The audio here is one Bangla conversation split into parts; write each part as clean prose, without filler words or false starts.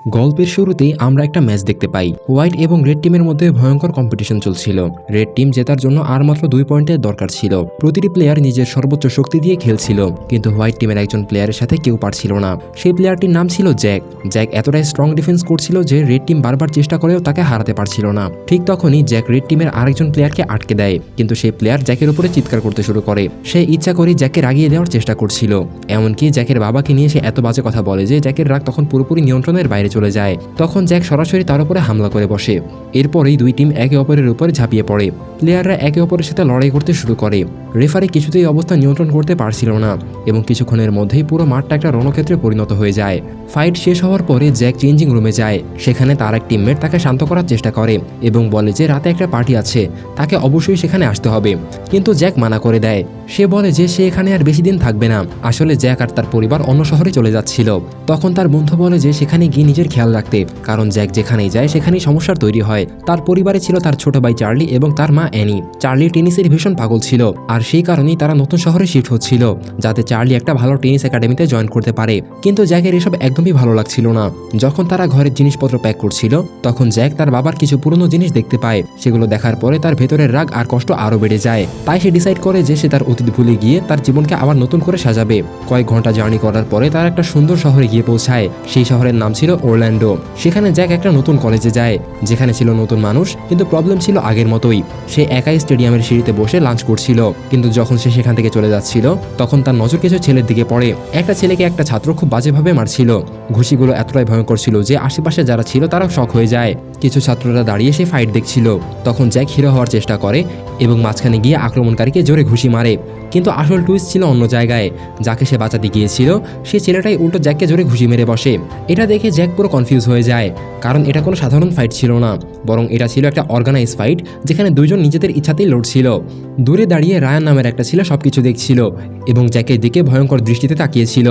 গল্পের শুরুতেই আমরা একটা ম্যাচ দেখতে পাই। হোয়াইট এবং রেড টিমের মধ্যে ভয়ঙ্কর কম্পিটিশন চলছিল। রেড টিম জেতার জন্য আর মাত্র 2 পয়েন্টের দরকার ছিল। প্রতিটি প্লেয়ার নিজের সর্বোচ্চ শক্তি দিয়ে খেলছিল, কিন্তু হোয়াইট টিমের একজন প্লেয়ারের সাথে কেউ পারছিল না। সেই প্লেয়ারটির নাম ছিল জ্যাক। জ্যাক এতটাই স্ট্রং ডিফেন্স করছিল যে রেড টিম বারবার চেষ্টা করেও তাকে হারাতে পারছিল না। ঠিক তখনই জ্যাক রেড টিমের আরেকজন প্লেয়ারকে আটকে দেয়, কিন্তু সেই প্লেয়ার জ্যাকের উপরে চিৎকার করতে শুরু করে। সে ইচ্ছা করে জ্যাককে রাগিয়ে দেওয়ার চেষ্টা করছিল। এমনকি জ্যাকের বাবাকে নিয়ে সে এত বাজে কথা বলে যে জ্যাকের রাগ তখন পুরোপুরি নিয়ন্ত্রণের বাইরে চলে যায়। তখন জ্যাক সরাসরি তার উপরে হামলা করে বসে। এরপরেই দুই টিম একে অপরের উপরে ঝাঁপিয়ে পড়ে। প্লেয়াররা একে অপরের সাথে লড়াই করতে শুরু করে। রেফারি কিছুতেই অবস্থা নিয়ন্ত্রণ করতে পারছিল না এবং কিছুক্ষণের মধ্যেই পুরো মাঠটা একটা রণক্ষেত্রে পরিণত হয়ে যায়। ফাইট শেষ হওয়ার পরে জ্যাক চেঞ্জিং রুমে যায়। সেখানে তার এক টিমমেট তাকে শান্ত করার চেষ্টা করে এবং বলে যে রাতে একটা পার্টি আছে, তাকে অবশ্যই সেখানে আসতে হবে। কিন্তু জ্যাক মানা করে দেয়। সে বলে যে সে এখানে আর বেশি দিন থাকবে না। আসলে জ্যাক আর তার পরিবার অন্য শহরে চলে যাচ্ছিল। তখন তার বন্ধু বলে যে সেখানে গিয়ে নিজের খেয়াল রাখতে, কারণ জ্যাক যেখানেই যায় সেখানেই সমস্যার তৈরি হয়। তার পরিবারে ছিল তার ছোট ভাই চার্লি এবং তার মা অ্যানি। চার্লি টেনিসের ভীষণ পাগল ছিল, আর সেই কারণেই তারা নতুন শহরে শিফট হচ্ছিল, যাতে চার্লি একটা ভালো টেনিস একাডেমিতে জয়েন করতে পারে। কিন্তু জ্যাকের এসব একদমই ভালো লাগছিল না। যখন তারা ঘরের জিনিসপত্র প্যাক করছিল, তখন জ্যাক তার বাবার কিছু পুরনো জিনিস দেখতে পায়। সেগুলো দেখার পরে তার ভেতরের রাগ আর কষ্ট আরও বেড়ে যায়। তাই সে ডিসাইড করে যে সে তার অতীত ভুলে গিয়ে তার জীবনকে আবার নতুন করে সাজাবে। কয়েক ঘন্টা জার্নি করার পরে তার একটা সুন্দর শহরে গিয়ে পৌঁছায়। সেই শহরের নাম ছিল অরল্যান্ডো। সেখানে জ্যাক একটা নতুন কলেজে যায়, যেখানে ছিল নতুন মানুষ, কিন্তু প্রবলেম ছিল আগের মতোই। সে একাই স্টেডিয়ামের সিঁড়িতে বসে লাঞ্চ করছিল, কিন্তু যখন সে সেখান থেকে চলে যাচ্ছিল, তখন তার নজর কিছু ছেলের দিকে পড়ে। একটা ছেলেকে একটা ছাত্র খুব বাজেভাবে মারছিল। ঘুষিগুলো এতটাই ভয়ঙ্কর ছিল যে আশেপাশে যারা ছিল তারাও শক হয়ে যায়। কিছু ছাত্ররা দাঁড়িয়ে সে ফাইট দেখছিল। তখন জ্যাক হিরো হওয়ার চেষ্টা করে এবং মাঝখানে গিয়ে আক্রমণকারীকে জোরে ঘুষি মারে। কিন্তু আসল টুইস্ট ছিল অন্য জায়গায়। যাকে সে বাঁচাতে গিয়েছিল সে ছেলেটাই উল্টো জ্যাককে জোরে ঘুষি মেরে বসে। এটা দেখে জ্যাক পুরো কনফিউজ হয়ে যায়, কারণ এটা কোনো সাধারণ ফাইট ছিল না, বরং এটা ছিল একটা অর্গানাইজ ফাইট, যেখানে দুইজন নিজেদের ইচ্ছাতেই লড়ছিল। দূরে দাঁড়িয়ে রায়ান নামের একটা ছেলে সবকিছু দেখছিল এবং জ্যাকের দিকে ভয়ঙ্কর দৃষ্টিতে তাকিয়েছিল।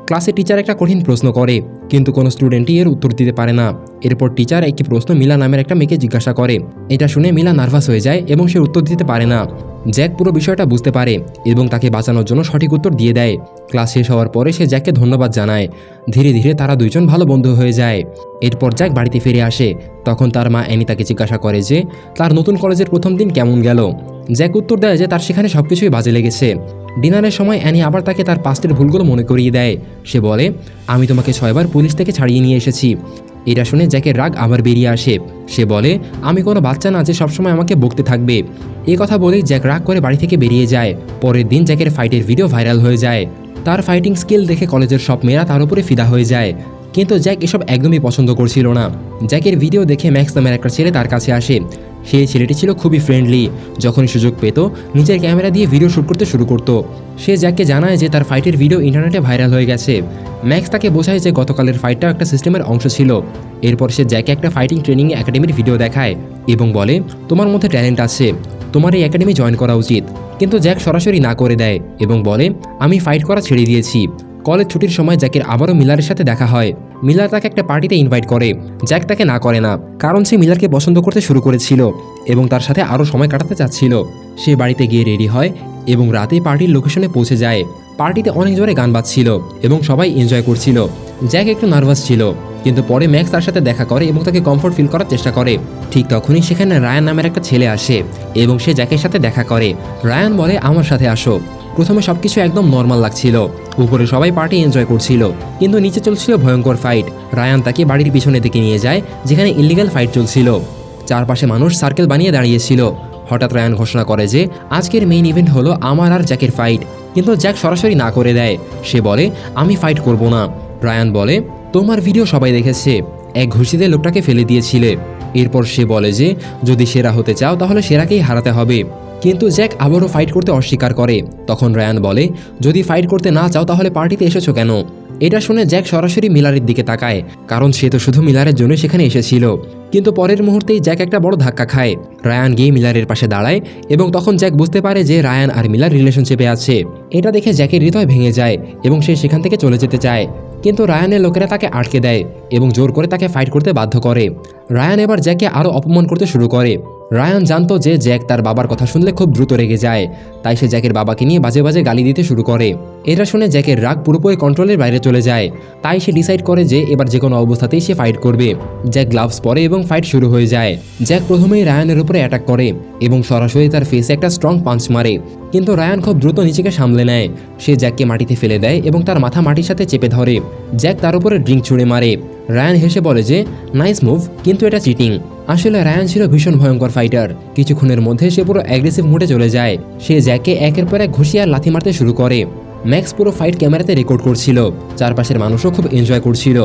ক্লাসে টিচার একটা কঠিন প্রশ্ন করে, কিন্তু কোনো স্টুডেন্টই এর উত্তর দিতে পারে না। এরপর টিচার একটি প্রশ্ন মিলা নামের একটা মেয়েকে জিজ্ঞাসা করে। এটা শুনে মিলা নার্ভাস হয়ে যায় এবং সে উত্তর দিতে পারে না। জ্যাক পুরো বিষয়টা বুঝতে পারে এবং তাকে বাঁচানোর জন্য সঠিক উত্তর দিয়ে দেয়। ক্লাস শেষ হওয়ার পরে সে জ্যাককে ধন্যবাদ জানায়। ধীরে ধীরে তারা দুইজন ভালো বন্ধু হয়ে যায়। এরপর জ্যাক বাড়িতে ফিরে আসে। তখন তার মা অ্যানি তাকে জিজ্ঞাসা করে যে তার নতুন কলেজের প্রথম দিন কেমন গেল। জ্যাক উত্তর দেয় যে তার সেখানে সবকিছুই বাজে লেগেছে। ডিনারের সময় অ্যানি আবার তাকে তার পাস্টের ভুলগুলো মনে করিয়ে দেয়। সে বলে, আমি তোমাকে 6 বার পুলিশ থেকে ছাড়িয়ে নিয়ে এসেছি। এটা শুনে জ্যাকের রাগ আবার বেরিয়ে আসে। সে বলে, আমি কোনো বাচ্চা না যে সবসময় আমাকে বকতে থাকবে। এই কথা বলেই জ্যাক রাগ করে বাড়ি থেকে বেরিয়ে যায়। পরের দিন জ্যাকের ফাইটের ভিডিও ভাইরাল হয়ে যায়। তার ফাইটিং স্কিল দেখে কলেজের সব মেয়েরা তার উপরে ফিদা হয়ে যায়। কিন্তু জ্যাক এসব একদমই পছন্দ করছিল না। জ্যাকের ভিডিও দেখে ম্যাক্স নামের একটা ছেলে তার কাছে আসে। সেই ছেলেটি ছিল খুবই ফ্রেন্ডলি। যখনই সুযোগ পেত নিজের ক্যামেরা দিয়ে ভিডিও শ্যুট করতে শুরু করত। সে জ্যাককে জানায় যে তার ফাইটের ভিডিও ইন্টারনেটে ভাইরাল হয়ে গেছে। ম্যাক্স তাকে বোঝায় যে গতকালের ফাইটটাও একটা সিস্টেমের অংশ ছিল। এরপর সে জ্যাকে একটা ফাইটিং ট্রেনিং একাডেমির ভিডিও দেখায় এবং বলে, তোমার মধ্যে ট্যালেন্ট আছে, তোমার এই একাডেমি জয়েন করা উচিত। কিন্তু জ্যাক সরাসরি না করে দেয় এবং বলে, আমি ফাইট করা ছেড়ে দিয়েছি। কলেজ ছুটির সময় জ্যাকের আবারও মিলারের সাথে দেখা হয়। মিলার তাকে একটা পার্টিতে ইনভাইট করে। জ্যাক তাকে না করে না, কারণ সে মিলারকে পছন্দ করতে শুরু করেছিল এবং তার সাথে আরও সময় কাটাতে চাচ্ছিল। সে বাড়িতে গিয়ে রেডি হয় এবং রাতে পার্টির লোকেশনে পৌঁছে যায়। পার্টিতে অনেক জোরে গান বাজছিল এবং সবাই এনজয় করছিল। জ্যাক একটু নার্ভাস ছিল, কিন্তু পরে ম্যাক্স তার সাথে দেখা করে এবং তাকে কমফোর্ট ফিল করার চেষ্টা করে। ঠিক তখনই সেখানে রায়ান নামের একটা ছেলে আসে এবং সে জ্যাকের সাথে দেখা করে। রায়ান বলে, আমার সাথে আসো। প্রথমে সবকিছু একদম নর্মাল লাগছিল, উপরে সবাই পার্টি এনজয় করছিল, কিন্তু নিচে চলছিল ভয়ঙ্কর ফাইট। রায়ান তাকে বাড়ির পিছনের দিকে নিয়ে যায়, যেখানে ইলিগাল ফাইট চলছিল। চারপাশে মানুষ সার্কেল বানিয়ে দাঁড়িয়েছিল। হঠাৎ রায়ান ঘোষণা করে যে আজকের মেইন ইভেন্ট হলো আমার আর জ্যাকের ফাইট। কিন্তু জ্যাক সরাসরি না করে দেয়। সে বলে, আমি ফাইট করব না। রায়ান বলে, তোমার ভিডিও সবাই দেখেছে, এক ঘুষিতে লোকটাকে ফেলে দিয়েছিলে। এরপর সে বলে যে যদি সেরা হতে চাও তাহলে সেরাকেই হারাতে হবে। কিন্তু জ্যাক আবারও ফাইট করতে অস্বীকার করে। তখন রায়ান বলে, যদি ফাইট করতে না চাও তাহলে পার্টিতে এসেছো কেন? এটা শুনে জ্যাক সরাসরি মিলারের দিকে তাকায়, কারণ সে তো শুধু মিলারের জন্য সেখানে এসেছিল। কিন্তু পরের মুহূর্তেই জ্যাক একটা বড় ধাক্কা খায়। রায়ান গিয়ে মিলারের পাশে দাঁড়ায় এবং তখন জ্যাক বুঝতে পারে যে রায়ান আর মিলার রিলেশনশিপে আছে। এটা দেখে জ্যাকের হৃদয় ভেঙে যায় এবং সে সেখান থেকে চলে যেতে চায়। কিন্তু রায়ানের লোকেরা তাকে আটকে দেয় এবং জোর করে তাকে ফাইট করতে বাধ্য করে। রায়ান এবার জ্যাককে আরও অপমান করতে শুরু করে। রায়ান জানতো যে জ্যাক তার বাবার কথা শুনলে খুব দ্রুত রেগে যায়, তাই সে জ্যাকের বাবাকে নিয়ে বাজে বাজে গালি দিতে শুরু করে। এটা শুনে জ্যাকের রাগ পুরোপুরি কন্ট্রোলের বাইরে চলে যায়, তাই সে ডিসাইড করে যে এবার যে কোনো অবস্থাতেই সে ফাইট করবে। জ্যাক গ্লাভস পরে এবং ফাইট শুরু হয়ে যায়। জ্যাক প্রথমেই রায়ানের উপরে অ্যাটাক করে এবং সরাসরি তার ফেসে একটা স্ট্রং পাঞ্চ মারে, কিন্তু রায়ান খুব দ্রুত নিজেকে সামলে নেয়। সে জ্যাককে মাটিতে ফেলে দেয় এবং তার মাথা মাটির সাথে চেপে ধরে। জ্যাক তার উপরে ড্রিঙ্ক ছুঁড়ে মারে। রায়ান হেসে বলে যে নাইস মুভ, কিন্তু এটা চিটিং। আসলে রায়ান ছিল ভীষণ ভয়ঙ্কর ফাইটার। কিছুক্ষণের মধ্যে সে পুরো অ্যাগ্রেসিভ মোডে চলে যায়। সে জ্যাককে একের পর এক ঘুষি আর লাথি মারতে শুরু করে। ম্যাক্স পুরো ফাইট ক্যামেরাতে রেকর্ড করছিল, চারপাশের মানুষও খুব এনজয় করছিল।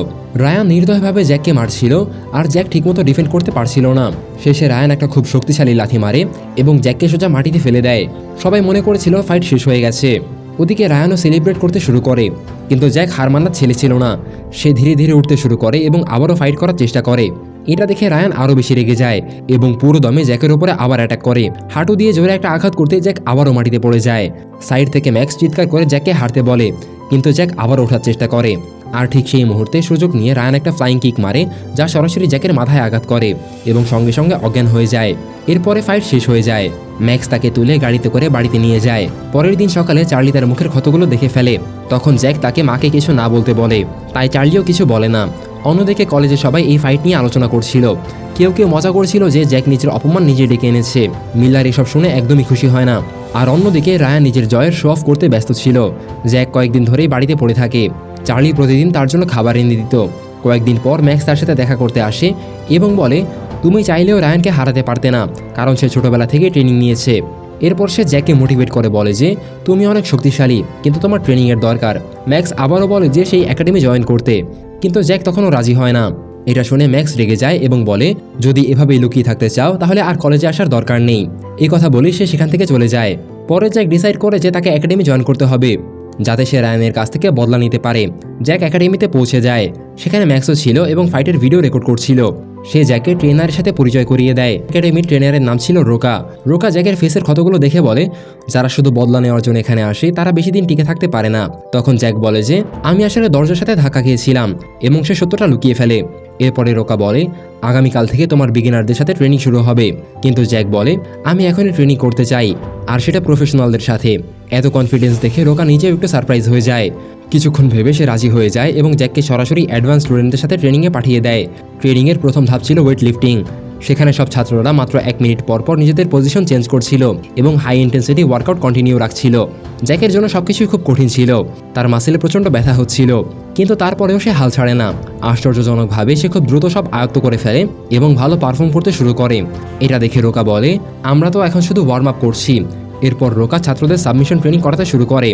রায়ান নির্দয়ভাবে জ্যাককে মারছিল আর জ্যাক ঠিকমতো ডিফেন্ড করতে পারছিল না। শেষে রায়ান একটা খুব শক্তিশালী লাথি মারে এবং জ্যাককে সোজা মাটিতে ফেলে দেয়। সবাই মনে করেছিল ফাইট শেষ হয়ে গেছে। ওদিকে রায়ানও সেলিব্রেট করতে শুরু করে, কিন্তু জ্যাক হার মানার ছেলে ছিল না। সে ধীরে ধীরে উঠতে শুরু করে এবং আবারও ফাইট করার চেষ্টা করে। এটা দেখে রায়ান আরও বেশি রেগে যায় এবং পুরো দমে জ্যাকের উপরে আবার অ্যাটাক করে। হাঁটু দিয়ে জোরে একটা আঘাত করতে জ্যাক আবারও মাটিতে পড়ে যায়। সাইড থেকে ম্যাক্স চিৎকার করে জ্যাককে হারতে বলে, কিন্তু জ্যাক আবার ওঠার চেষ্টা করে। আর ঠিক সেই মুহূর্তে সুযোগ নিয়ে রায়ান একটা ফ্লাইং কিক মারে, যা সরাসরি জ্যাকের মাথায় আঘাত করে এবং সঙ্গে সঙ্গে অজ্ঞান হয়ে যায়। এরপরে ফাইট শেষ হয়ে যায়। ম্যাক্স তাকে তুলে গাড়িতে করে বাড়িতে নিয়ে যায়। পরের দিন সকালে চার্লি তার মুখের ক্ষতগুলো দেখে ফেলে। তখন জ্যাক তাকে মাকে কিছু না বলতে বলে, তাই চার্লিও কিছু বলে না। অন্যদিকে কলেজে সবাই এই ফাইট নিয়ে আলোচনা করছিল। কেউ কেউ মজা করছিল যে জ্যাক নিজের অপমান নিজে ডেকে এনেছে। মিলার এসব শুনে একদমই খুশি হয় না। আর অন্যদিকে রায়ান নিজের জয়ের শো অফ করতে ব্যস্ত ছিল। জ্যাক কয়েকদিন ধরেই বাড়িতে পড়ে থাকে। চার্লি প্রতিদিন তার জন্য খাবার এনে দিত। কয়েকদিন পর ম্যাক্স তার সাথে দেখা করতে আসে এবং বলে, তুমি চাইলেও রায়ানকে হারাতে পারতে না, কারণ সে ছোটবেলা থেকে ট্রেনিং নিয়েছে। এরপর সে জ্যাককে মোটিভেট করে বলে যে তুমি অনেক শক্তিশালী, কিন্তু তোমার ট্রেনিংয়ের দরকার। ম্যাক্স আবারও বলে যে সেই একাডেমি জয়েন করতে, কিন্তু জ্যাক তখনও রাজি হয় না। এটা শুনে ম্যাক্স রেগে যায় এবং বলে, যদি এভাবেই লুকিয়ে থাকতে চাও তাহলে আর কলেজে আসার দরকার নেই। এই কথা বলে সে সেখান থেকে চলে যায়। পরে জ্যাক ডিসাইড করে যে তাকে একাডেমি জয়েন করতে হবে, যাতে সে রায়ানের কাছ থেকে বদলা নিতে পারে। জ্যাক একাডেমিতে পৌঁছে যায়। সেখানে ম্যাক্সও ছিল এবং ফাইটের ভিডিও রেকর্ড করছিল। সে জ্যাককে ট্রেনারের সাথে পরিচয় করিয়ে দেয়। একাডেমির ট্রেনারের নাম ছিল রোকা। রোকা জ্যাকের ফেসের ক্ষতগুলো দেখে বলে, যারা শুধু বদলা নেওয়ার জন্য এখানে আসে তারা বেশি দিন টিকে থাকতে পারে না। তখন জ্যাক বলে যে আমি আসলে দরজার সাথে ধাক্কা খেয়েছিলাম, এবং সে সত্যটা লুকিয়ে ফেলে। এরপরে রোকা বলে, আগামীকাল থেকে তোমার বিগিনারদের সাথে ট্রেনিং শুরু হবে। কিন্তু জ্যাক বলে, আমি এখনই ট্রেনিং করতে চাই, আর সেটা প্রফেশনালদের সাথে। এত কনফিডেন্স দেখে রোকা নিজেও একটু সারপ্রাইজ হয়ে যায়। কিছুক্ষণ ভেবে সে রাজি হয়ে যায় এবং জ্যাককে সরাসরি অ্যাডভান্স স্টুডেন্টদের সাথে ট্রেনিংয়ে পাঠিয়ে দেয়। ট্রেনিংয়ের প্রথম ধাপ ছিল ওয়েট লিফটিং। সেখানে সব ছাত্ররা মাত্র 1 মিনিট পর পর নিজেদের পজিশন চেঞ্জ করছিল এবং হাই ইন্টেন্সিটি ওয়ার্কআউট কন্টিনিউ রাখছিল। জ্যাকের জন্য সবকিছুই খুব কঠিন ছিল। তার মাসেলে প্রচণ্ড ব্যথা হচ্ছিল, কিন্তু তারপরেও সে হাল ছাড়ে না। আশ্চর্যজনকভাবে সে খুব দ্রুত সব আয়ত্ত করে ফেলে এবং ভালো পারফর্ম করতে শুরু করে। এটা দেখে রোকা বলে, আমরা তো এখন শুধু ওয়ার্ম আপ করছি। এরপর রোকা ছাত্রদের সাবমিশন ট্রেনিং করাতে শুরু করে।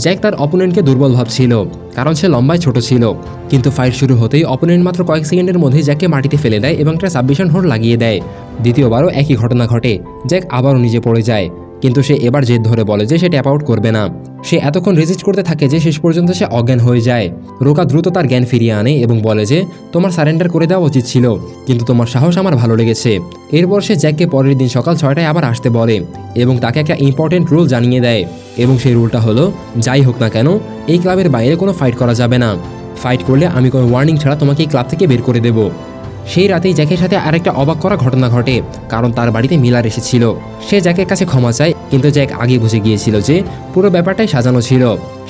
জ্যাক তার অপোনেন্টকে দুর্বল ভাবছিল, কারণ সে লম্বায় ছোট ছিল। কিন্তু ফাইট শুরু হতেই অপোনেন্ট মাত্র কয়েক সেকেন্ডের মধ্যেই জ্যাককে মাটিতে ফেলে দেয় এবং একটা সাবমিশন হোল্ড লাগিয়ে দেয়। দ্বিতীয়বারও একই ঘটনা ঘটে। জ্যাক আবারও নিজে পড়ে যায়, কিন্তু সে এবার জেদ ধরে বলে যে সে ট্যাপ আউট করবে না। সে এতক্ষণ রেজিস্ট করতে থাকে যে শেষ পর্যন্ত সে অজ্ঞান হয়ে যায়। রোকা দ্রুত তার জ্ঞান ফিরিয়ে আনে এবং বলে যে তোমার সারেন্ডার করে দেওয়া উচিত ছিল, কিন্তু তোমার সাহস আমার ভালো লেগেছে। এরপর সে জ্যাককে পরের দিন সকাল 6টায় আবার আসতে বলে এবং তাকে একটা ইম্পর্টেন্ট রুল জানিয়ে দেয়। এবং সেই রুলটা হলো, যাই হোক না কেন এই ক্লাবের বাইরে কোনো ফাইট করা যাবে না। ফাইট করলে আমি কোনো ওয়ার্নিং ছাড়া তোমাকে এই ক্লাব থেকে বের করে দেব। সেই রাতেই জ্যাকের সাথে আরেকটা অবাক করা ঘটনা ঘটে, কারণ তার বাড়িতে মিলার এসেছিল। সে জ্যাকের কাছে ক্ষমা চায়, কিন্তু জ্যাক আগে বুঝে গিয়েছিল যে পুরো ব্যাপারটাই সাজানো ছিল।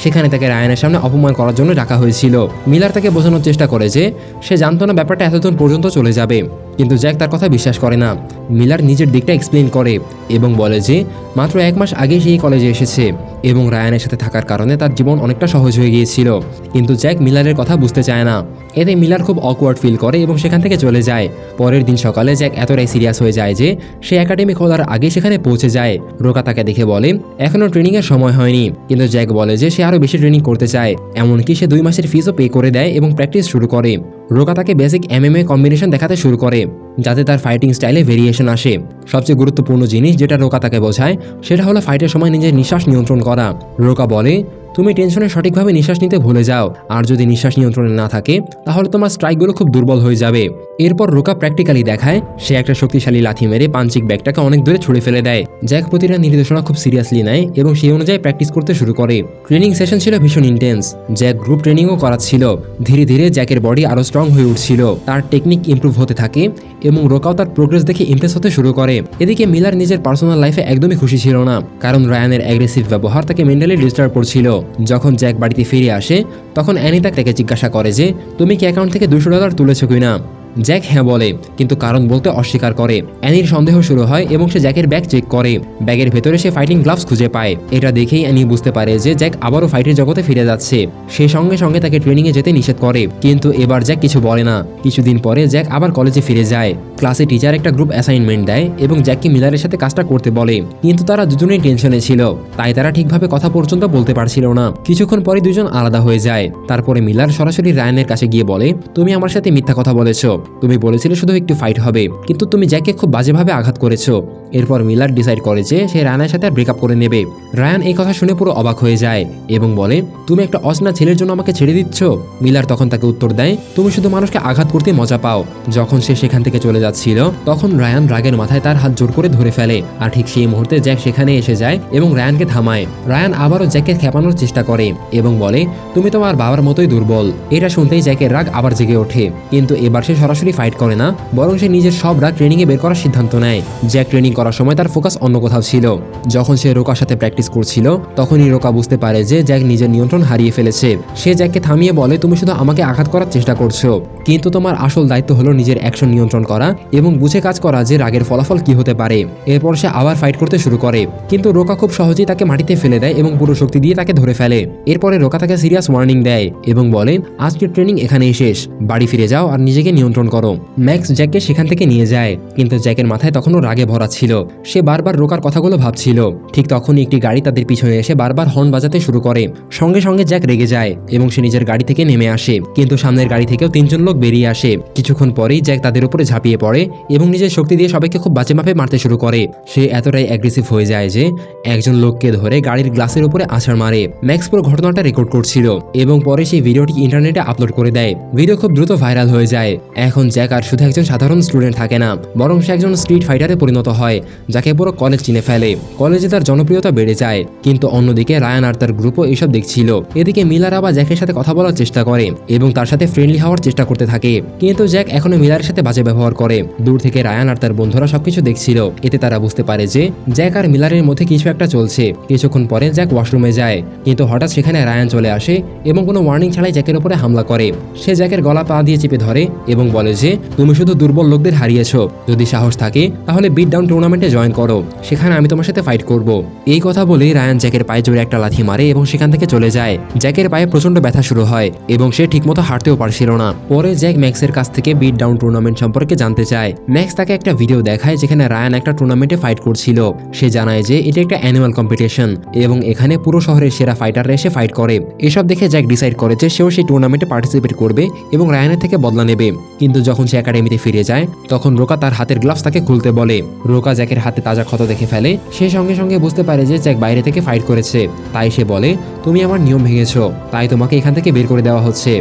সেখানে তাকে রায়ানের সামনে অপমান করার জন্য ডাকা হয়েছিল। মিলার তাকে বোঝানোর চেষ্টা করে যে সে জানতো না ব্যাপারটা এতদিন পর্যন্ত চলে যাবে, কিন্তু জ্যাক তার কথা বিশ্বাস করে না। মিলার নিজের দিকটা এক্সপ্লেন করে এবং বলে যে মাত্র 1 মাস আগেই সেই কলেজে এসেছে এবং রায়ানের সাথে থাকার কারণে তার জীবন অনেকটা সহজ হয়ে গিয়েছিল। কিন্তু জ্যাক মিলারের কথা বুঝতে চায় না। এতে মিলার খুব অকওয়ার্ড ফিল করে এবং সেখান থেকে চলে যায়। পরের দিন সকালে জ্যাক এতটাই সিরিয়াস হয়ে যায় যে সে একাডেমি খোলার আগে সেখানে পৌঁছে যায়। রোকা তাকে দেখে বলে, এখনও ট্রেনিংয়ের সময় হয়নি। কিন্তু জ্যাক বলে যে সে আরও বেশি ট্রেনিং করতে চায়। এমনকি সে 2 মাসের ফিসও পে করে দেয় এবং প্র্যাকটিস শুরু করে। রোকা তাকে বেসিক MMA কম্বিনেশন দেখাতে শুরু করে, যাতে তার ফাইটিং স্টাইলে ভেরিয়েশন আসে। সবচেয়ে গুরুত্বপূর্ণ জিনিস যেটা রোকা তাকে বোঝায় সেটা হলো ফাইটের সময় নিজের নিঃশ্বাস নিয়ন্ত্রণ করা। রোকা বলে, তুমি টেনশনে সঠিকভাবে নিঃশ্বাস নিতে ভুলে যাও, আর যদি নিঃশ্বাস নিয়ন্ত্রণে না থাকে তাহলে তোমার স্ট্রাইকগুলো খুব দুর্বল হয়ে যাবে। এরপর রোকা প্র্যাকটিক্যালি দেখায় সে একটা শক্তিশালী লাথি মেরে পাঞ্চিং ব্যাগটাকে অনেক দূরে ছুড়ে ফেলে দেয়। জ্যাক প্রতিটা নির্দেশনা খুব সিরিয়াসলি নেয় এবং সেই অনুযায়ী প্র্যাকটিস করতে শুরু করে। ট্রেনিং সেশন ছিল ভীষণ ইন্টেন্স। জ্যাক গ্রুপ ট্রেনিংও করাচ্ছিল। ধীরে ধীরে জ্যাকের বডি আরও স্ট্রং হয়ে উঠছিল, তার টেকনিক ইমপ্রুভ হতে থাকে এবং রোকাও তার প্রোগ্রেস দেখে ইমপ্রেস হতে শুরু করে। এদিকে মিলার নিজের পার্সোনাল লাইফে একদমই খুশি ছিল না, কারণ রায়ানের অ্যাগ্রেসিভ ব্যবহার তাকে মেন্টালি ডিস্টার্ব করছিল। যখন জ্যাক বাড়িতে ফিরে আসে তখন অ্যানি তাকে জিজ্ঞাসা করে যে তুমি কি অ্যাকাউন্ট থেকে $200 তুলেছো কিনা। জ্যাক হ্যাঁ বলে, কিন্তু কারণ বলতে অস্বীকার করে। অ্যানির সন্দেহ শুরু হয় এবং সে জ্যাকের ব্যাগ চেক করে। ব্যাগের ভেতরে সে ফাইটিং গ্লাভস খুঁজে পায়। এটা দেখেই অ্যানি বুঝতে পারে যে জ্যাক আবারও ফাইটের জগতে ফিরে যাচ্ছে। সে সঙ্গে সঙ্গে তাকে ট্রেনিংয়ে যেতে নিষেধ করে, কিন্তু এবার জ্যাক কিছু বলে না। কিছুদিন পরে জ্যাক আবার কলেজে ফিরে যায়। ক্লাসে টিচার একটা গ্রুপ অ্যাসাইনমেন্ট দেয় এবং জ্যাককে মিলারের সাথে কাজটা করতে বলে, কিন্তু তারা দুজনেই টেনশনে ছিল, তাই তারা ঠিকভাবে কথা পর্যন্ত বলতে পারছিল না। কিছুক্ষণ পরে দুজন আলাদা হয়ে যায়। তারপরে মিলার সরাসরি রায়ানের কাছে গিয়ে বলে, তুমি আমার সাথে মিথ্যা কথা বলেছো। তুমি বলেছিলে শুধু একটু ফাইট হবে, কিন্তু তুমি জ্যাককে খুব বাজেভাবে আঘাত করেছো। এরপর মিলার ডিসাইড করে যে সে রায়ানের সাথে ব্রেকআপ করে নেবে। রায়ান এই কথা শুনে পুরো অবাক হয়ে যায় এবং বলে, তুমি একটা অচেনা ছেলের জন্য আমাকে ছেড়ে দিচ্ছ। মিলার তখন তাকে উত্তর দেয়, তুমি শুধু মানুষকে আঘাত করতে মজা পাও। যখন সে সেখান থেকে চলে যাচ্ছিল তখন রায়ান রাগের মাথায় তার হাত জোর করে ধরে ফেলে, আর ঠিক সেই মুহূর্তে জ্যাক সেখানে এসে যায় এবং রায়ানকে থামায়। রায়ান আবারও জ্যাককে খেপানোর চেষ্টা করে এবং বলে, তুমি তোমার বাবার মতোই দুর্বল। এটা শুনতেই জ্যাকের রাগ আবার জেগে ওঠে, কিন্তু এবার সে সরাসরি ফাইট করে না, বরং সে নিজের সব রাগ ট্রেনিংয়ে বের করার সিদ্ধান্ত নেয়। জ্যাক ট্রেনিং করার সময় তার ফোকাস অন্য কোথাও ছিল। যখন সে রোকার সাথে প্র্যাকটিস করছিল তখনই রোকা বুঝতে পারে যে জ্যাক নিজের নিয়ন্ত্রণ হারিয়ে ফেলেছে। সে জ্যাককে থামিয়ে বলে, তুমি শুধু আমাকে আঘাত করার চেষ্টা করছো, কিন্তু তোমার আসল দায়িত্ব হলো নিজের অ্যাকশন নিয়ন্ত্রণ করা এবং বুঝে কাজ করা যে রাগের ফলাফল কি হতে পারে। এরপর সে আবার ফাইট করতে শুরু করে, কিন্তু রোকা খুব সহজেই তাকে মাটিতে ফেলে দেয় এবং পুরো শক্তি দিয়ে তাকে ধরে ফেলে। এরপরে রোকা তাকে সিরিয়াস ওয়ার্নিং দেয় এবং বলে, আজকের ট্রেনিং এখানেই শেষ, বাড়ি ফিরে যাও আর নিজেকে নিয়ন্ত্রণ করো। ম্যাক্স জ্যাককে সেখান থেকে নিয়ে যায়, কিন্তু জ্যাকের মাথায় তখনও রাগে ভরা ছিল। সে বারবার রোকার কথাগুলো ভাবছিল। ঠিক তখনই একটি গাড়ি তাদের পিছনে এসে বারবার হর্ন বাজাতে শুরু করে। সঙ্গে সঙ্গে জ্যাক রেগে যায় এবং সে নিজের গাড়ি থেকে নেমে আসে, কিন্তু সামনের গাড়ি থেকেও 3জন লোক বেরিয়ে আসে। কিছুক্ষণ পরেই জ্যাক তাদের উপরে ঝাঁপিয়ে পড়ে এবং নিজের শক্তি দিয়ে সবাইকে খুব বাজে মাপে মারতে শুরু করে। সে এতটাই অ্যাগ্রেসিভ হয়ে যায় যে একজন লোককে ধরে গাড়ির গ্লাসের উপরে আছাড় মারে। ম্যাক্স পুরো ঘটনাটা রেকর্ড করছিল এবং পরে সেই ভিডিওটি ইন্টারনেটে আপলোড করে দেয়। ভিডিও খুব দ্রুত ভাইরাল হয়ে যায়। এখন জ্যাক আর শুধু একজন সাধারণ স্টুডেন্ট থাকে না, বরং সে একজন স্ট্রিট ফাইটারে পরিণত হয়, যাকে পুরো কলেজ চিনে ফেলে। কলেজে তার জনপ্রিয়তা বেড়ে যায়, কিন্তু অন্যদিকে রায়ান আর তার গ্রুপও এসব দেখছিল। এদিকে মিলার আবার জ্যাকের সাথে কথা বলার চেষ্টা করে এবং তার সাথে ফ্রেন্ডলি হওয়ার চেষ্টা করতে থাকে, কিন্তু জ্যাক এখনো মিলারের সাথে বাজে ব্যবহার করে। দূর থেকে রায়ান আর তার বন্ধুরা সবকিছু দেখছিল। এতে তারা বুঝতে পারে যে জ্যাক আর মিলারের মধ্যে কিছু একটা চলছে। কিছুক্ষণ পরে জ্যাক ওয়াশরুমে যায়, কিন্তু হঠাৎ সেখানে রায়ান চলে আসে এবং কোনো ওয়ার্নিং ছাড়াই জ্যাকের উপরে হামলা করে। সে জ্যাকের গলা পা দিয়ে চেপে ধরে এবং বলে যে তুমি শুধু দুর্বল লোকদের হারিয়েছো, যদি সাহস থাকে তাহলে বিট ডাউন টুর্নামেন্টে জয়েন করো, সেখানে আমি তোমার সাথে ফাইট করব। এই কথা বলে রায়ান জ্যাকের পায়ে জোরে একটা লাথি মারে এবং সেখান থেকে চলে যায়। জ্যাকের পায়ে প্রচন্ড ব্যথা শুরু হয় এবং সে ঠিকমতো হাঁটতেও পারছিল না। পরে জ্যাক ম্যাক্সের কাছ থেকে বিট ডাউন টুর্নামেন্ট সম্পর্কে জানতে চায়। ম্যাক্স তাকে একটা ভিডিও দেখায় যেখানে রায়ান একটা টুর্নামেন্টে ফাইট করছিল। সে জানায় যে এটা একটা অ্যানুয়াল কম্পিটিশন এবং এখানে পুরো শহরের সেরা ফাইটাররা এসে ফাইট করে। এসব দেখে জ্যাক ডিসাইড করে যে সেও সেই টুর্নামেন্টে পার্টিসিপেট করবে এবং রায়ানের থেকে বদলা নেবে। কিন্তু যখন সে একাডেমিতে ফিরে যায় তখন রোকা তার হাতের গ্লাভস তাকে খুলতে বলে। রোকা জ্যাকের হাতে তাজা ক্ষত দেখে ফেলে। সে সঙ্গে সঙ্গে বুঝতে পারে যে জ্যাক বাইরে থেকে ফাইট করেছে, তাই সে বলে, তুমি আমার নিয়ম ভেঙেছো, তাই তোমাকে এখান থেকে বের করে দেওয়া হচ্ছে।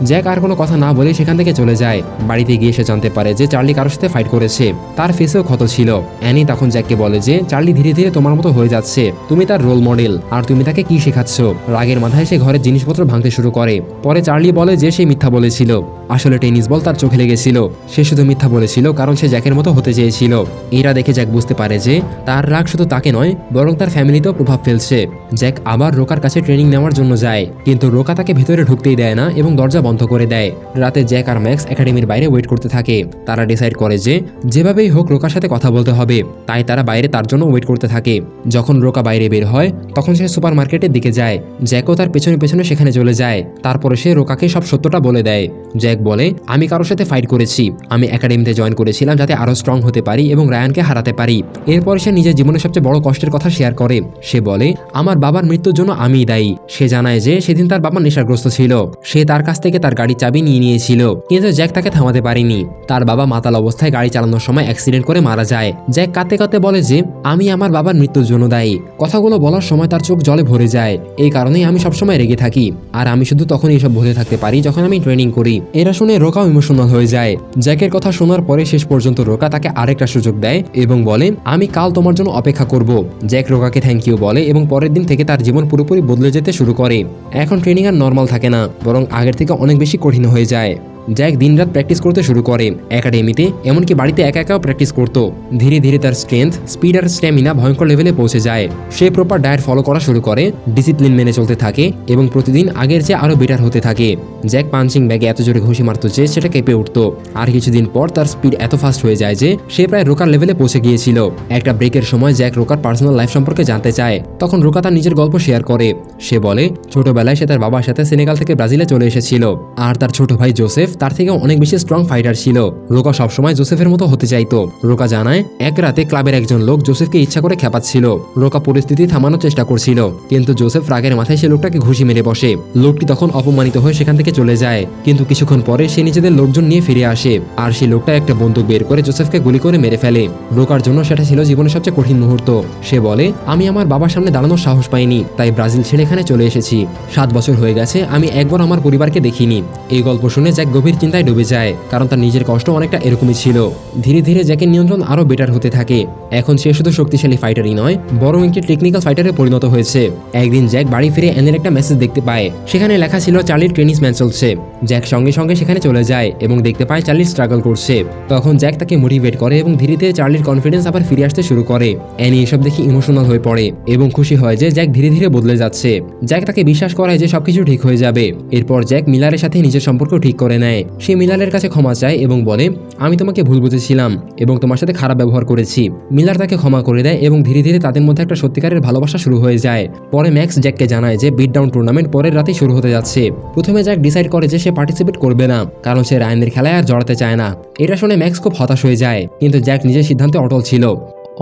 জ্যাক আর কোনো কথা না বলে সেখান থেকে চলে যায়। বাড়িতে গিয়ে সে জানতে পারে যে চার্লি কারোর সাথে ফাইট করেছে, তার ফেসেও ক্ষত ছিল। অ্যানি তখন জ্যাককে বলে যে চার্লি ধীরে ধীরে তোমার মতো হয়ে যাচ্ছে, তুমি তার রোল মডেল, আর তুমি তাকে কি শেখাচ্ছ। রাগের মাথায় সে ঘরের জিনিসপত্র ভাঙতে শুরু করে। পরে চার্লি বলে যে সে মিথ্যা বলেছিল, আসলে টেনিস বল তার চোখে লেগেছিল। সে শুধু মিথ্যা বলেছিল কারণ সে জ্যাকের মতো হতে চেয়েছিল। এরা দেখে জ্যাক বুঝতে পারে যে তার রাগ শুধু তাকে নয় বরং তার ফ্যামিলিতেও প্রভাব ফেলছে। জ্যাক আবার রোকার কাছে ট্রেনিং নেওয়ার জন্য যায়, কিন্তু রোকা তাকে ভেতরে ঢুকতেই দেয় না এবং দরজা বন্ধ করে দেয়। রাতে জ্যাক আর ম্যাক্স একাডেমির বাইরে ওয়েট করতে থাকে। তারা ডিসাইড করে যে যেভাবেই হোক রোকার সাথে কথা বলতে হবে, তাই তারা বাইরে তার জন্য ওয়েট করতে থাকে। যখন রোকা বাইরে বের হয় তখন সে সুপার মার্কেটের দিকে যায়। জ্যাকও তার পেছনে পেছনে সেখানে চলে যায়। তারপরে সে রোকাকে সব সত্যটা বলে দেয়। জ্যাক বলে, আমি কারোর সাথে ফাইট করেছি, আমি একাডেমিতে জয়েন করেছিলাম যাতে আরো স্ট্রং হতে পারি এবং রায়ানকে হারাতে পারি। এরপর সে নিজের জীবনের সবচেয়ে বড় কষ্টের কথা শেয়ার করে। সে বলে, আমার বাবার মৃত্যুর জন্য আমিই দায়ী, সে জানায় যে সেদিন তার বাবা নেশাগ্রস্ত ছিল, সে তার কাছ থেকে তার গাড়ির চাবি নিয়ে নিয়েছিল, কিন্তু জ্যাক তাকে থামাতে পারেনি। তার বাবা মাতাল অবস্থায় গাড়ি চালানোর সময় অ্যাক্সিডেন্ট করে মারা যায়। জ্যাক কাঁদতে কাঁদতে বলে যে আমি আমার বাবার মৃত্যুর জন্য দায়ী। কথাগুলো বলার সময় তার চোখ জলে ভরে যায়। এই কারণেই আমি সবসময় রেগে থাকি, আর আমি শুধু তখনই এসব ভুলে থাকতে পারি যখন আমি ট্রেনিং করি। এরা শুনে রোকাও ইমোশনাল হয়ে যায়। জ্যাকের কথা শোনার পরে শেষ পর্যন্ত রোকা তাকে আরেকটা সুযোগ দেয় এবং বলে আমি কাল তোমার জন্য অপেক্ষা করব। জ্যাক রোকাকে থ্যাংক ইউ বলে এবং পরের দিন থেকে তার জীবন পুরোপুরি বদলে যেতে শুরু করে। এখন ট্রেনিং আর নর্মাল থাকে না, বরং আগের থেকে অনেক বেশি কঠিন হয়ে যায়। জ্যাক দিনরাত প্র্যাকটিস করতে শুরু করে, একাডেমিতে এমনকি বাড়িতে একা একাও প্র্যাকটিস করত। ধীরে ধীরে তার স্ট্রেংথ, স্পিড আর স্ট্যামিনা ভয়ঙ্কর লেভেলে পৌঁছে যায়। সে প্রপার ডায়েট ফলো করা শুরু করে, ডিসিপ্লিন মেনে চলতে থাকে এবং প্রতিদিন আগের চেয়ে আরও বেটার হতে থাকে। জ্যাক পাঞ্চিং ব্যাগে এত জোরে ঘুষি মারত যে সেটা কেঁপে উঠত। আর কিছুদিন পর তার স্পিড এত ফাস্ট হয়ে যায় যে সে প্রায় রোকার লেভেলে পৌঁছে গিয়েছিল। একটা ব্রেকের সময় জ্যাক রোকার পার্সোনাল লাইফ সম্পর্কে জানতে চায়। তখন রোকা তার নিজের গল্প শেয়ার করে। সে বলে ছোটবেলায় সে তার বাবার সাথে সেনেগাল থেকে ব্রাজিলে চলে এসেছিল, আর তার ছোট ভাই জোসেফ তার থেকে অনেক বেশি স্ট্রং ফাইটার ছিল। রোকা সবসময় জোসেফের মতো হতে চাইতো। রোকা জানায় এক রাতে ক্লাবের একজন লোক জোসেফকে ইচ্ছা করে খেপাচ্ছিল। রোকা পরিস্থিতি থামানোর চেষ্টা করছিল, কিন্তু জোসেফ রাগের মাথায় সে লোকটাকে ঘুষি মেরে বসে। লোকটি তখন অপমানিত হয়ে সেখান থেকে চলে যায়, কিন্তু কিছুক্ষণ পরে সে নিজেদের লোকজন নিয়ে ফিরে আসে, আর সেই লোকটা একটা বন্দুক বের করে জোসেফকে গুলি করে মেরে ফেলে। রোকার জন্য সেটা ছিল জীবনের সবচেয়ে কঠিন মুহূর্ত। সে বলে আমি আমার বাবার সামনে দাঁড়ানোর সাহস পাইনি, তাই ব্রাজিল ছেড়ে এখানে চলে এসেছি। 7 বছর হয়ে গেছে, আমি একবার আমার পরিবারকে দেখিনি। এই গল্প শুনে জ্যাক গভীর চিন্তায় ডুবে যায়, কারণ তার নিজের কষ্ট অনেকটা এরকমই ছিল। ধীরে ধীরে জ্যাকের নিয়ন্ত্রণ আরও বেটার হতে থাকে। এখন সে শুধু শক্তিশালী ফাইটারই নয়, বরং একটি টেকনিক্যাল ফাইটারে পরিণত হয়েছে। একদিন জ্যাক বাড়ি ফিরে অ্যানের একটা মেসেজ দেখতে পায়। সেখানে লেখা ছিল চার্লির ট্রেনিং ম্যাচ চলছে। জ্যাক সঙ্গে সঙ্গে সেখানে চলে যায় এবং দেখতে পায় চার্লি স্ট্রাগল করছে। তখন জ্যাক তাকে মোটিভেট করে এবং ধীরে ধীরে চার্লির কনফিডেন্স আবার ফিরে আসতে শুরু করে। অ্যানি এসব দেখে ইমোশনাল হয়ে পড়ে এবং খুশি হয় যে জ্যাক ধীরে ধীরে বদলে যাচ্ছে। জ্যাক তাকে বিশ্বাস করায় যে সবকিছু ঠিক হয়ে যাবে। এরপর জ্যাক মিলারের সাথে নিজের সম্পর্ক ঠিক করে নেয়। সে মিলারের কাছে ক্ষমা চায় এবং বলে আমি তোমাকে ভুল বুঝেছিলাম এবং তোমার সাথে খারাপ ব্যবহার করেছি। মিলার তাকে ক্ষমা করে দেয় এবং ধীরে ধীরে তাদের মধ্যে একটা সত্যিকারের ভালোবাসা শুরু হয়ে যায়। পরে ম্যাক্স জ্যাককে জানায় যে বিট ডাউন টুর্নামেন্ট পরের রাতেই শুরু হতে যাচ্ছে। প্রথমে জ্যাক ডিসাইড করে যে সে পার্টিসিপেট করবে না, কারণ সে রায়ানের খেলায় আর জড়াতে চায় না। এটা শুনে ম্যাক্স খুব হতাশ হয়ে যায়, কিন্তু জ্যাক নিজের সিদ্ধান্তে অটল ছিল।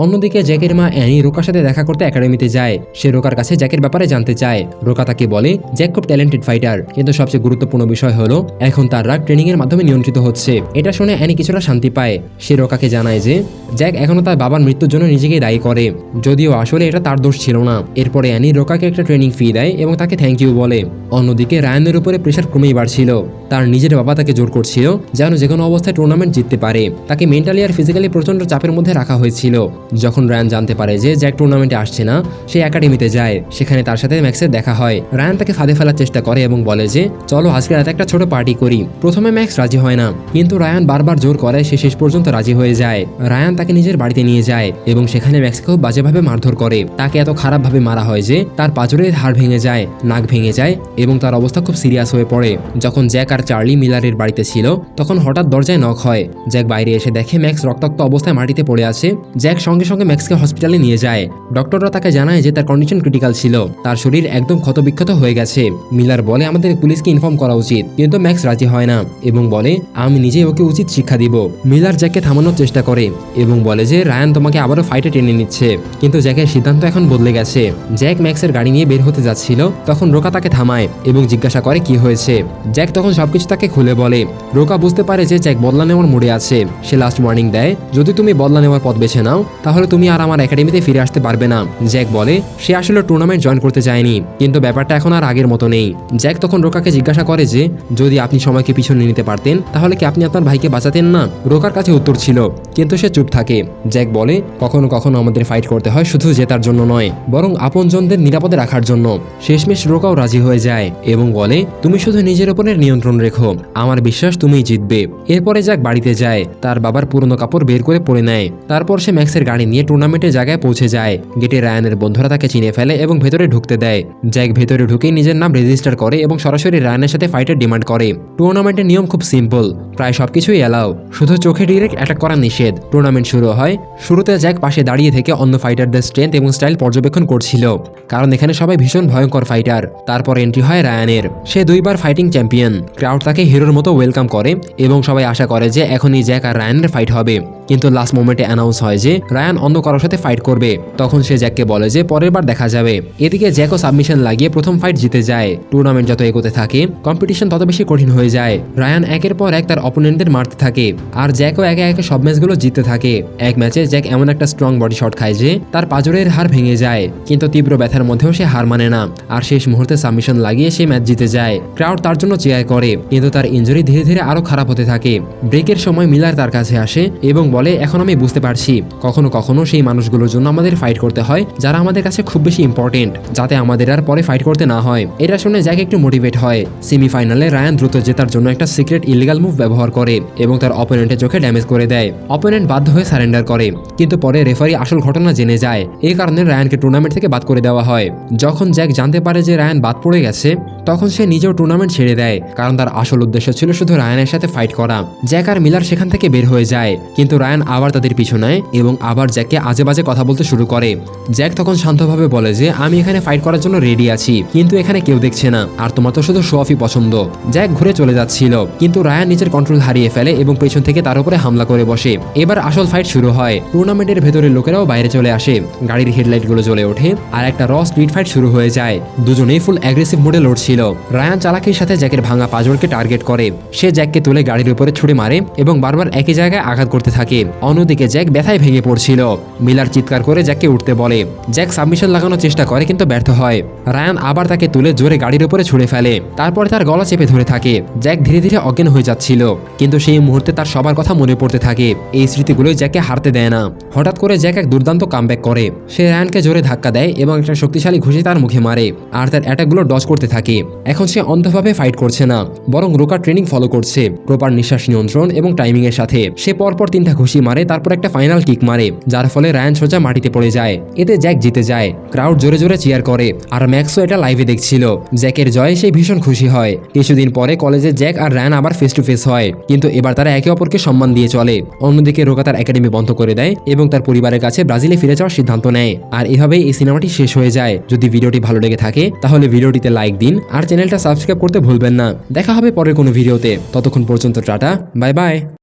অন্যদিকে জ্যাকের মা অ্যানি রোকার সাথে দেখা করতে একাডেমিতে যায়। সে রোকার কাছে জ্যাকের ব্যাপারে জানতে চায়। রোকা তাকে বলে জ্যাক খুব ট্যালেন্টেড ফাইটার, কিন্তু সবচেয়ে গুরুত্বপূর্ণ বিষয় হলো এখন তার রাগ ট্রেনিং এর মাধ্যমে নিয়ন্ত্রিত হচ্ছে। এটা শুনে অ্যানি কিছুটা শান্তি পায়। সে রোকাকে জানায় যে জ্যাক এখনো তার বাবার মৃত্যুর জন্য নিজেকে দায়ী করে, যদিও আসলে এটা তার দোষ ছিল না। এরপরে অ্যানি রোকাকে একটা ট্রেনিং ফি দেয় এবং তাকে থ্যাংক ইউ বলে। অন্যদিকে রায়ানের উপরে প্রেশার ক্রমেই বাড়ছিল। তার নিজের বাবা তাকে জোর করছিল যেন যে কোনো অবস্থায় টুর্নামেন্ট জিততে পারে। তাকে মেন্টালি আর ফিজিক্যালি প্রচন্ড চাপের মধ্যে রাখা হয়েছিল। যখন রায়ান জানতে পারে যে জ্যাক টুর্নামেন্টে আসছে না, সে একাডেমিতে যায়। সেখানে তার সাথে ম্যাক্সের দেখা হয়। রায়ান তাকে ফাঁদে ফেলার চেষ্টা করে এবং বলে যে চলো আজকে রাতে একটা ছোট পার্টি করি। প্রথমে ম্যাক্স রাজি হয় না, কিন্তু রায়ান বারবার জোর করে সে শেষ পর্যন্ত রাজি হয়ে যায়। রায়ান তাকে নিজের বাড়িতে নিয়ে যায় এবং সেখানে ম্যাক্সকে খুব বাজেভাবে মারধর করে। তাকে এত খারাপভাবে মারা হয় যে তার পাঁজরের হাড় ভেঙে যায়, নাক ভেঙে যায় এবং তার অবস্থা খুব সিরিয়াস হয়ে পড়ে। যখন জ্যাক আর চার্লি মিলারের বাড়িতে ছিল, তখন হঠাৎ দরজায় নক হয়। জ্যাক বাইরে এসে দেখে ম্যাক্স রক্তাক্ত অবস্থায় মাটিতে পড়ে আছে। জ্যাক সঙ্গে সঙ্গে ম্যাক্সকে হসপিটালে নিয়ে যায়। ডক্টররা তাকে জানায় যে তার কন্ডিশন ক্রিটিক্যাল ছিল, তার শরীর একদম ক্ষতবিক্ষত হয়ে গেছে। মিলার বলে আমাদের পুলিশকে ইনফর্ম করা উচিত, কিন্তু ম্যাক্স রাজি হয় না এবং বলে আমি নিজেই ওকে উচিত শিক্ষা দিব। মিলার জ্যাককে থামানোর চেষ্টা করে এবং বলে যে রায়ান তোমাকে আবারও ফাইটে টেনে নিচ্ছে, কিন্তু জ্যাকের সিদ্ধান্ত এখন বদলে গেছে। জ্যাক ম্যাক্সের গাড়ি নিয়ে বের হতে যাচ্ছিল, তখন রোকা তাকে থামায় এবং জিজ্ঞাসা করে কি হয়েছে। জ্যাক তখন সবকিছু তাকে খুলে বলে। রোকা বুঝতে পারে যে জ্যাক বদলা নেওয়ার মুডে আছে। সে লাস্ট ওয়ার্নিং দেয় যদি তুমি বদলা নেওয়ার পথ বেছে নাও, তাহলে তুমি আর আমার একাডেমিতে ফিরে আসতে পারবে না। জ্যাক বলে সে আসলে টুর্নামেন্ট জয়েন করতে চায়নি, কিন্তু ব্যাপারটা এখন আর আগের মতো নেই। জ্যাক তখন রোকাকে জিজ্ঞাসা করে যে যদি আপনি সময়কে পিছনে নিতে পারতেন, তাহলে কি আপনি আপনার ভাইকে বাঁচাতেন না? রোকার কাছে উত্তর ছিল, কিন্তু সে চুপ থাকে। জ্যাক বলে কখনো কখনো আমাদের ফাইট করতে হয় শুধু জেতার জন্য নয়, বরং আপনজনদের নিরাপদে রাখার জন্য। শেষমেশ রোকাও রাজি হয়ে যায় এবং বলে তুমি শুধু নিজের উপরে নিয়ন্ত্রণ রেখো, আমার বিশ্বাস তুমিই জিতবে। এরপরে জ্যাক বাড়িতে যায়, তার বাবার পুরনো কাপড় বের করে পরে নেয়। তারপর সে ম্যাক্সের গাড়ি নিয়ে টুর্নামেন্টের জায়গায় পৌঁছে যায়। গেটে রায়ানের বন্ধুরা তাকে চিনে ফেলে এবং ভেতরে ঢুকতে দেয়। জ্যাক ভেতরে ঢুকেই নিজের নাম রেজিস্টার করে এবং সরাসরি রায়ানের সাথে ফাইটের ডিমান্ড করে। টুর্নামেন্টের নিয়ম খুব সিম্পল, প্রায় সবকিছুই অ্যালাউ, শুধু চোখে ডিরেক্ট অ্যাটাক করা নিষেধ। টুর্নামেন্ট শুরু হয়। শুরুতে জ্যাক পাশে দাঁড়িয়ে থেকে অন্য ফাইটারদের স্ট্রেংথ এবং স্টাইল পর্যবেক্ষণ করছিল, কারণ এখানে সবাই ভীষণ ভয়ঙ্কর ফাইটার। তারপর এন্ট্রি হয় রায়ানের। সে 2 বার ফাইটিং চ্যাম্পিয়ন। ক্রাউড তাকে হিরোর মতো ওয়েলকাম করে এবং সবাই আশা করে যে এখনই জ্যাক আর রায়ানের ফাইট হবে। কিন্তু লাস্ট মোমেন্টে অ্যানাউন্স হয় যে রায়ান রায়ান অন্য কারোর সাথে ফাইট করবে। তখন সে জ্যাককে বলে যে পরের বার দেখা যাবে। এদিকে জ্যাকও সাবমিশন লাগিয়ে প্রথম ফাইট জিতে যায়। টুর্নামেন্ট যত এগোতে থাকে কম্পিটিশন তত বেশি কঠিন হয়ে যায়। রায়ান একের পর এক তার অপোনেন্টদের মারতে থাকে আর জ্যাকও একে একে সব ম্যাচগুলো জিততে থাকে। এক ম্যাচে জ্যাক এমন একটা স্ট্রং বডি শট খায় যে তার পাঁজরের হাড় ভেঙে যায়, কিন্তু তীব্র ব্যথার মধ্যেও সে হার মানে না আর শেষ মুহূর্তে সাবমিশন লাগিয়ে সে ম্যাচ জিতে যায়। ক্রাউড তার জন্য চেয়ার করে, কিন্তু তার ইনজুরি ধীরে ধীরে আরো খারাপ হতে থাকে। ব্রেকের সময় মিলার তার কাছে আসে এবং বলে এখন আমি বুঝতে পারছি কখনো কখনো সেই মানুষগুলোর জন্য আমাদের ফাইট করতে হয় যারা আমাদের কাছে খুব বেশি ইম্পর্টেন্ট, যাতে আমাদের আর পরে ফাইট করতে না হয়। এটা শুনে জ্যাক একটু মোটিভেট হয়। সেমিফাইনালে রায়ান দ্রুত জেতার জন্য একটা সিক্রেট ইলিগাল মুভ ব্যবহার করে এবং তার অপোনেন্টের চোখে ড্যামেজ করে দেয়। অপোনেন্ট বাধ্য হয়ে সারেন্ডার করে, কিন্তু পরে রেফারি আসল ঘটনা জেনে যায়। এই কারণে রায়ানকে টুর্নামেন্ট থেকে বাদ করে দেওয়া হয়। যখন জ্যাক জানতে পারে যে রায়ান বাদ পড়ে গেছে তখন সে নিজেও টুর্নামেন্ট ছেড়ে দেয়, কারণ তার আসল উদ্দেশ্য ছিল শুধু রায়ানের সাথে ফাইট করা। জ্যাক আর মিলার সেখান থেকে বের হয়ে যায়, কিন্তু রায়ান আবার তাদের পিছু নেয় এবং আবার জ্যাককে আজে বাজে কথা বলতে শুরু করে। জ্যাক তখন শান্তভাবে বলে যে আমি এখানে ফাইট করার জন্য রেডি আছি, কিন্তু এখানে কেউ দেখছে না আর তোমার তো শুধু শো অফই পছন্দ। জ্যাক ঘুরে চলে যাচ্ছিল, কিন্তু রায়ান নিজের কন্ট্রোল হারিয়ে ফেলে এবং পেছন থেকে তার উপরে হামলা করে বসে। এবার আসল ফাইট শুরু হয়। টুর্নামেন্টের ভেতরের লোকেরাও বাইরে চলে আসে, গাড়ির হেডলাইট গুলো জ্বলে ওঠে আর একটা র স্ট্রিট ফাইট শুরু হয়ে যায়। দুজনেই ফুল অ্যাগ্রেসিভ মোডে লড়ছিল। রায়ান চালাকির সাথে জ্যাকের ভাঙা পাঁজরকে টার্গেট করে। সে জ্যাককে তুলে গাড়ির উপরে ছুড়ে মারে এবং বারবার একই জায়গায় আঘাত করতে থাকে। অন্যদিকে জ্যাক ব্যথায় ভেঙে পড়ছিল। মিলার চিৎকার করে জ্যাককে উঠতে বলে। জ্যাক সাবমিশন লাগানোর চেষ্টা করে কিন্তু ব্যর্থ হয়। রায়ান আবার তাকে তুলে জোরে গাড়ির উপরে ছুড়ে ফেলে, তারপরে তার গলা চেপে ধরে থাকে। জ্যাক ধীরে ধীরে অজ্ঞান হয়ে যাচ্ছিল, কিন্তু সেই মুহূর্তে তার সবার কথা মনে পড়তে থাকে। এই স্মৃতিগুলোই জ্যাককে হারতে দেয় না। হঠাৎ করে জ্যাক এক দুর্দান্ত কামব্যাক করে। সে রায়ানকে জোরে ধাক্কা দেয় এবং একটা শক্তিশালী ঘুষি তার মুখে মারে আর তার অ্যাটাকগুলো ডজ করতে থাকে। এখন সে অন্ধভাবে ফাইট করছে না, বরং রোকার ট্রেনিং ফলো করছে, প্রপার নিঃশ্বাস নিয়ন্ত্রণ এবং টাইমিং এর সাথে। সে পরপর 3টা ঘুষি মারে, তারপর একটা ফাইনাল কিক মারে, যার ফলে রায়ান সোজা মাটিতে পড়ে যায়। এতে জ্যাক জিতে যায়। ক্রাউড জোরে জোরে চিয়ার করে আর ম্যাক্সও এটা লাইভে দেখছিল। জ্যাকের জয়ে সে ভীষণ খুশি হয়। কিছুদিন পরে কলেজে জ্যাক আর রায়ান আবার ফেস টু ফেস হয়, কিন্তু এবার তারা একে অপরকে সম্মান দিয়ে চলে। অন্যদিকে রোকা তার একাডেমি বন্ধ করে দেয় এবং তার পরিবারের কাছে ব্রাজিলে ফিরে যাওয়ার সিদ্ধান্ত নেয়। আর এভাবেই এই সিনেমাটি শেষ হয়ে যায়। যদি ভিডিওটি ভালো লেগে থাকে তাহলে ভিডিওটিতে লাইক দিন আর চ্যানেলটা সাবস্ক্রাইব করতে ভুলবেন না। দেখা হবে পরের কোনো ভিডিওতে। ততক্ষণ পর্যন্ত টাটা, বাই বাই।